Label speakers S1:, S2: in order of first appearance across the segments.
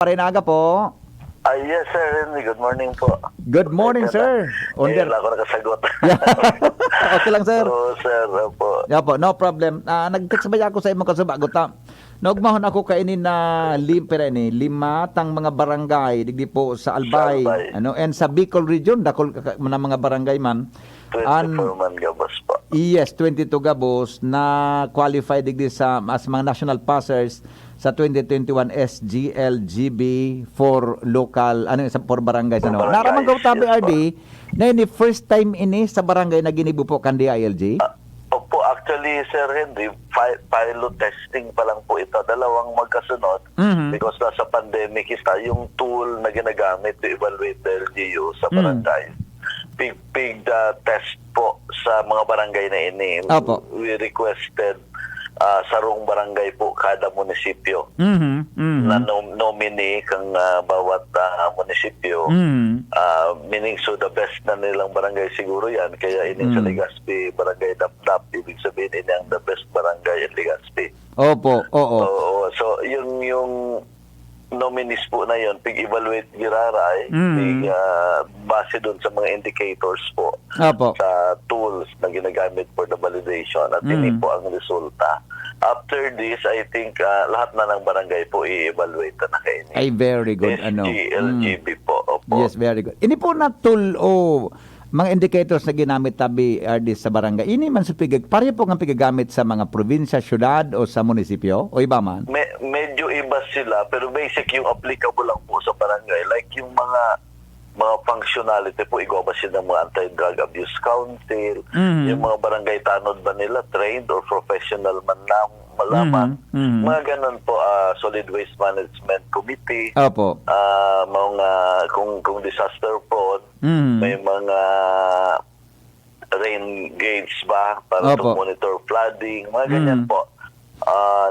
S1: Parinaga po.
S2: Yes, sir. Henry. Good morning po.
S1: Good morning, sir.
S2: Ngayon lang ako nakasagot.
S1: Okay lang, sir.
S2: Oo, sir. Opo.
S1: Yeah po, no problem. Nag-text ba ako sa imong kasubagot ta? Nagmahon ako kainin na lima tang mga barangay digdi po sa Albay,
S2: Sa Albay.
S1: and sa Bicol region dakol na mga barangay man.
S2: 24 man gabos po.
S1: Yes, 22 gabos na qualified digdi sa as mga national passers sa 2021 SGLGB for local for barangays
S2: For barangays,
S1: Naramang gaw tabi
S2: yes,
S1: RD na ini first time ini sa barangay na ginibo po kan DILG.
S2: Opo, actually, Sir Henry, pilot testing pa lang po ito. Dalawang magkasunod because nasa pandemic isa yung tool na ginagamit to evaluate the LGU sa barangay. Pig test po sa mga barangay na ini.
S1: Opo.
S2: We requested sarong barangay po kada munisipyo na nominee kang bawat munisipyo. Meaning so the best na nilang barangay siguro yan. Kaya ining sa Legazpi, barangay Dapdap, ibig sabihin ini ang the best barangay in Legazpi.
S1: Opo, oo.
S2: Oo. So yung nominees po na yun, pig-evaluate giraray, base doon sa mga indicators po,
S1: Opo.
S2: sa tools na ginagamit for the validation at ini po ang resulta. After this, I think lahat na ng barangay po i-evaluate na kayo.
S1: Ay, very good.
S2: SGLGB po. Opo.
S1: Yes, very good. Ini po na tool mga indicators na ginamit tabi RD sa barangay. Ini man sa pareho po nga pigagamit sa mga probinsya, syudad o sa munisipyo o iba man?
S2: Medyo iba sila pero basic yung applicable lang po sa barangay. Like yung mga functionality po, igwa ba sila ng mga anti-drug abuse council, yung mga barangay tanod ba nila trained or professional man lang malaman. Mga ganun po, solid waste management committee.
S1: Opo.
S2: Mga kung disaster prone, may mga rain gauge ba para to monitor flooding, mga ganyan po.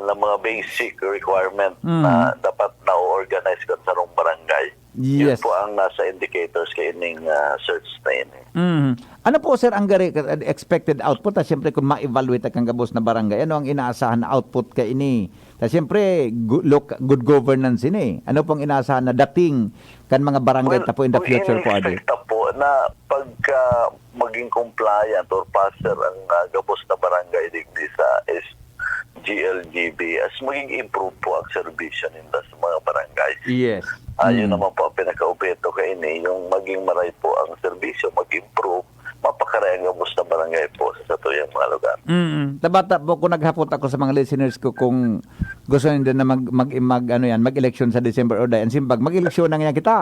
S2: Na mga basic requirement na dapat na-organize ka sa rong barangay.
S1: Yes.
S2: Yun po ang nasa indicators kay ining search na yun.
S1: Ano po sir ang expected output? Siyempre kung ma-evaluate kang gabos na barangay, ano ang inaasahan na output ka ini? Siyempre good governance ini. Ano pong inaasahan na dating kan mga barangay po in the future po?
S2: Expect po na pagka maging compliant or passer ang gabos na barangay digdi sa GLGB as maging improve po ang serbisyo nila sa mga barangay.
S1: Yes.
S2: Yun naman po ang pinaka-upeto kay ini, yung maging maray po ang serbisyo, mag-improve, mapakaray ang gabos na barangay po sa tuyang mga lugar.
S1: Tabata po kung naghapot ako sa mga listeners ko kung gusto nila na mag-election sa December o dayan simbag, mag-eleksyon na nga kita.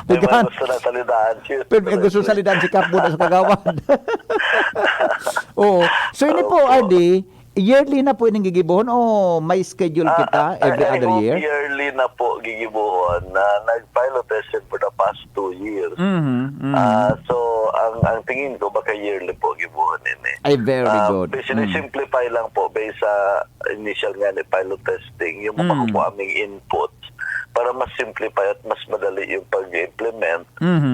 S2: May mga gusto na salidaan.
S1: Pero gusto salidaan si Kapo na sa kagawad. Oo. So ini po, Adi, yearly na po ining gigibuhon o may schedule kita every other year?
S2: Yearly na po gigibuhon na nag-pilot tested for the past 2 years. So, ang tingin ko baka yearly po gibuhon ini.
S1: Ay, very good.
S2: Simplify lang po based sa initial nga ni pilot testing, yung makukuha aming inputs para mas simplify at mas madali yung pag-implement.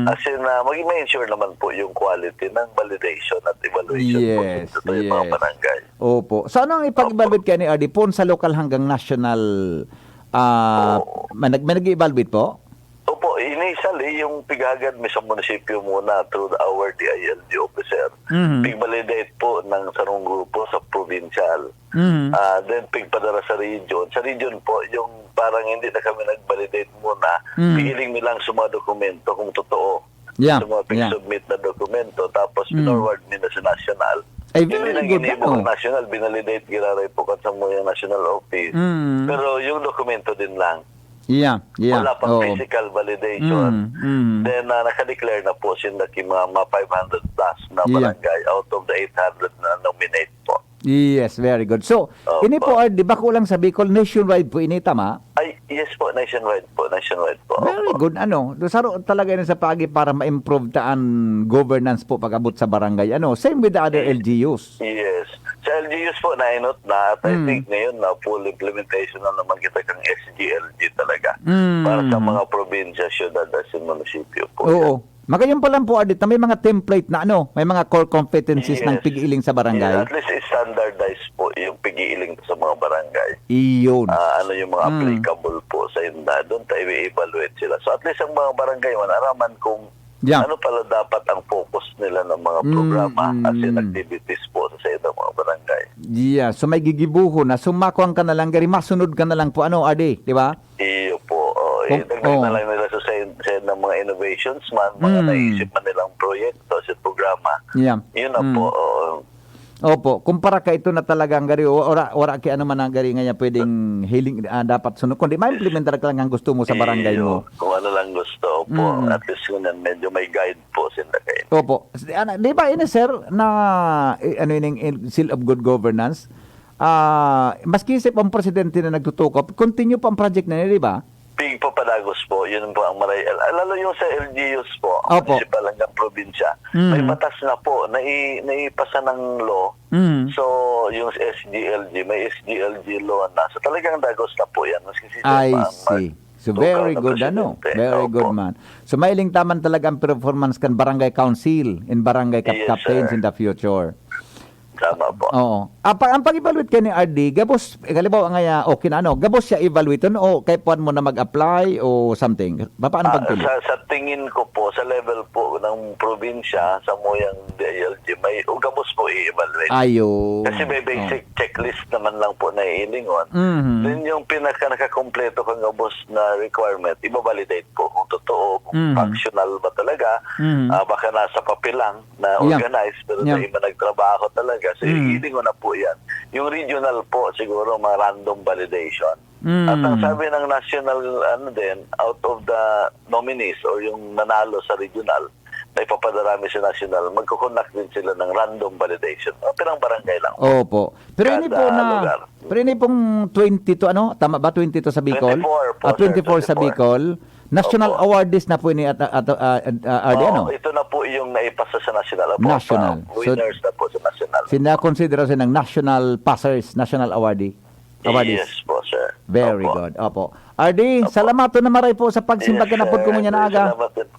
S2: As in, mag-ensure naman po yung quality ng validation at evaluation po sa yung mga barangay.
S1: Opo. So, ano ang ipag-evaluate kayo ni RD? Po sa local hanggang national, may nag-evaluate po?
S2: Opo, initially, yung pighagad sa munisipyo muna through our DILG officer. Pig-validate po ng sarong grupo sa provincial. Then pigpadara sa region. Sa region po, yung parang hindi na kami nag-validate muna, pigiling nilang sa mga dokumento kung totoo. Sa mga pig-submit na dokumento, tapos pinorward nila sa national.
S1: Ay,
S2: hindi
S1: very
S2: nang
S1: good.
S2: ginibok national, binalidate giraray po sa mga national office. Pero yung dokumento din lang. Wala pang physical validation. Then naka-declare na po sila mga 500 plus na barangay out of the 800 na nominate po.
S1: Yes, very good. So, ini po, di ba kulang sa Bicol, nationwide po ini, tama?
S2: Ay, yes po, nationwide po.
S1: Very good. Saro talaga yun sa pagi para ma-improve taan governance po pag-abot sa barangay. Same with the other LGUs.
S2: Yes. Sa LGUs po, nainot na at I think ngayon na full implementation na naman kita kang SGLG talaga para sa mga probinsya, syudad at munisipyo po.
S1: Oo. Magayon pa lang po, Ardit, na may mga template na may mga core competencies ng
S2: Yes.
S1: pig-iling sa
S2: Yeah,
S1: barangay.
S2: at least standardized po yung pag-iiling sa mga barangay.
S1: Iyon.
S2: Ano yung mga applicable po sa inda, doon tayo i-evaluate sila. So at least ang mga barangay, manaraman kung
S1: Yeah.
S2: ano pala dapat ang focus nila ng mga programa as in activities po sa inda mga barangay.
S1: Yeah, so may gigibuho na sumakuan ka na lang gari masunod ka na lang po Adi, di ba?
S2: Iyo po, dagdag
S1: Oh.
S2: na lang nila sa side ng mga innovations man, mga naisip man nilang proyekto sa programa.
S1: Yeah.
S2: Yun na po,
S1: Opo, kumpara ka ito na talagang gari ora kay ano man ang gari nga pwedeng hiling dapat sunod kundi ma-implementar ka lang ang gusto mo sa barangay mo.
S2: Kung ano lang gusto po, at least yun medyo may guide po sila kayo.
S1: Opo. Di ba ini sir na ano yun seal of good governance? Maski isip ang presidente na nagtutukop, continue pa ang project na yun, di ba?
S2: Pig po Padagos po, yun po ang maray. Lalo yung sa LGUs po,
S1: Opo.
S2: municipal hanggang probinsya, may batas na po, naipasa ng law. So, yung SGLG, may SGLG law na. So, talagang Dagos na po yan.
S1: I see. So very good Very good man. So mailing taman talaga ang performance kan barangay council and barangay
S2: Yes,
S1: captains
S2: sir.
S1: in the future.
S2: Tama po.
S1: Oo. Ang pag-evaluate kay ni RD, gabos halimbawa nga okay na gabos siya evaluate o kay puan mo na mag-apply o something. Paano pagpili?
S2: Sa tingin ko po, sa level po ng probinsya, sa Muyang DILG, may ugamos po i-evaluate.
S1: Ayo.
S2: Kasi may basic checklist naman lang po na iilingon. Then yung nakakompleto kang gabos na requirement, i-validate po kung totoo, kung functional ba talaga. Baka nasa papel lang na organized, pero na iba nagtrabaho talaga. So iilingon na po yan. Yung regional po, siguro mga random validation. At ang sabi ng national, out of the nominees or yung nanalo sa regional, na ipapadarami sa national, magkukonak din sila ng random validation. Pero ang barangay lang.
S1: Opo. Pero ini po
S2: Kada lugar.
S1: pero ini pong 22 tama ba 22 sa Bicol?
S2: 24 po,
S1: 24 sa
S2: 24.
S1: Bicol. National
S2: Opo.
S1: awardees na po ini at RD
S2: Ito na po yung naipasa sa national.
S1: National.
S2: Winners na po sa national.
S1: Sinakonsidera sa ng national passers, national awardees.
S2: Yes po, sir.
S1: Very
S2: Opo.
S1: good. Opo. RD, salamat na maray po sa pagsimbag
S2: Yes,
S1: na po ko
S2: sir.
S1: na aga.
S2: Salamat din.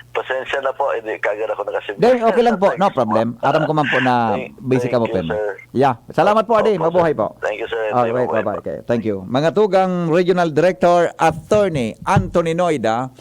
S2: Pasensya na po, hindi kagad ako nakasimba.
S1: Then okay lang po, no problem. Aram ko man po na basic ka mo
S2: Thank you, sir.
S1: Yeah. Salamat po, RD.
S2: Opo,
S1: Mabuhay
S2: sir.
S1: po.
S2: Thank you, sir.
S1: All right,
S2: Mabuhay
S1: bye-bye.
S2: po.
S1: Okay, thank you. Mga tugang Regional Director Attorney Anthony Noida